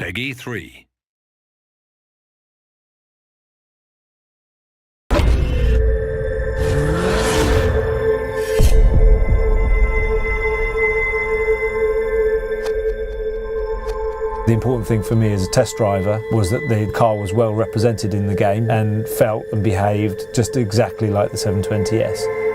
Peggy 3. The important thing for me as a test driver was that the car was well represented in the game and felt and behaved just exactly like the 720S.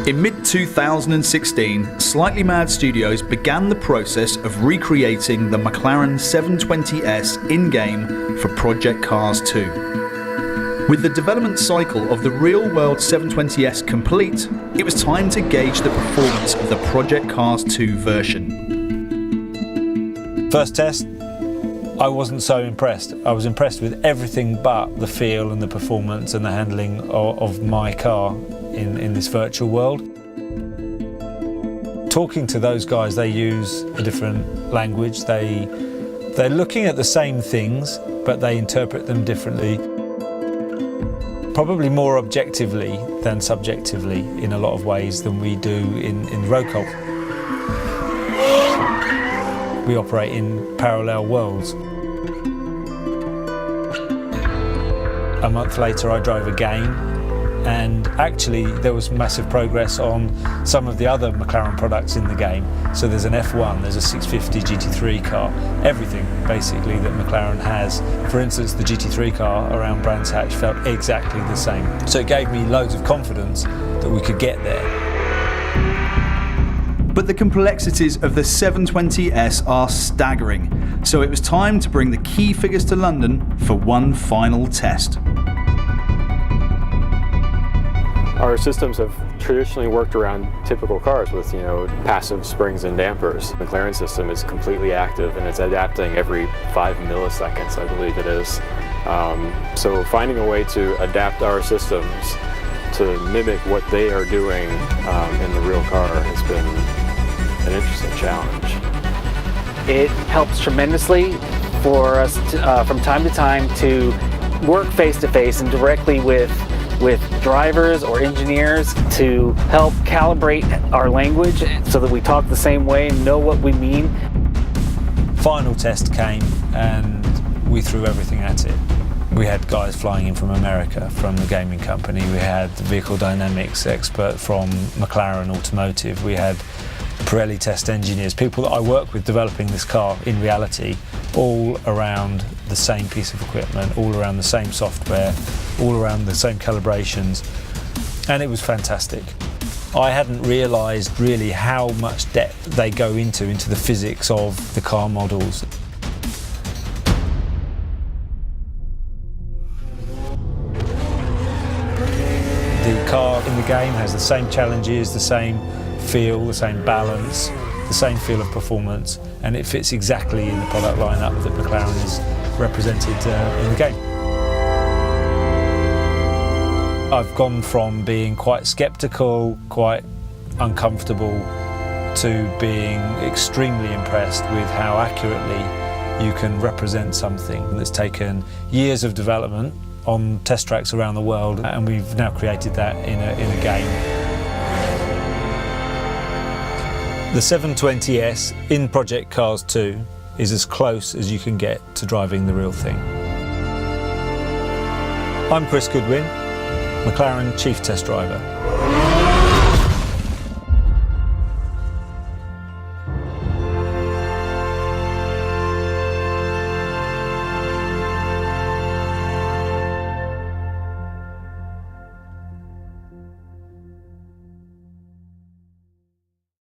In mid-2016, Slightly Mad Studios began the process of recreating the McLaren 720S in-game for Project Cars 2. With the development cycle of the real-world 720S complete, it was time to gauge the performance of the Project Cars 2 version. First test, I wasn't so impressed. I was impressed with everything but the feel and the performance and the handling of my car in this virtual world. Talking to those guys, they use a different language. They're looking at the same things, but they interpret them differently. Probably more objectively than subjectively in a lot of ways than we do in road cult. We operate in parallel worlds. A month later I drove a game, and actually there was massive progress on some of the other McLaren products in the game. So there's an F1, there's a 650 GT3 car, everything basically that McLaren has. For instance, the GT3 car around Brands Hatch felt exactly the same. So it gave me loads of confidence that we could get there. But the complexities of the 720S are staggering, so it was time to bring the key figures to London for one final test. Our systems have traditionally worked around typical cars with, passive springs and dampers. The McLaren system is completely active and it's adapting every 5 milliseconds, I believe it is. So finding a way to adapt our systems to mimic what they are doing in the real car has been an interesting challenge. It helps tremendously for us to, from time to time to work face-to-face and directly with drivers or engineers to help calibrate our language so that we talk the same way and know what we mean. Final test came and we threw everything at it. We had guys flying in from America, from the gaming company. We had the vehicle dynamics expert from McLaren Automotive. We had Pirelli test engineers, people that I work with developing this car in reality, all around the same piece of equipment, all around the same software, all around the same calibrations, and it was fantastic. I hadn't realised really how much depth they go into the physics of the car models. The car in the game has the same challenges, the same feel, the same balance, the same feel of performance, and it fits exactly in the product lineup that McLaren is represented in the game. I've gone from being quite sceptical, quite uncomfortable, to being extremely impressed with how accurately you can represent something that's taken years of development on test tracks around the world, and we've now created that in a game. The 720S in Project Cars 2 is as close as you can get to driving the real thing. I'm Chris Goodwin, McLaren Chief Test Driver.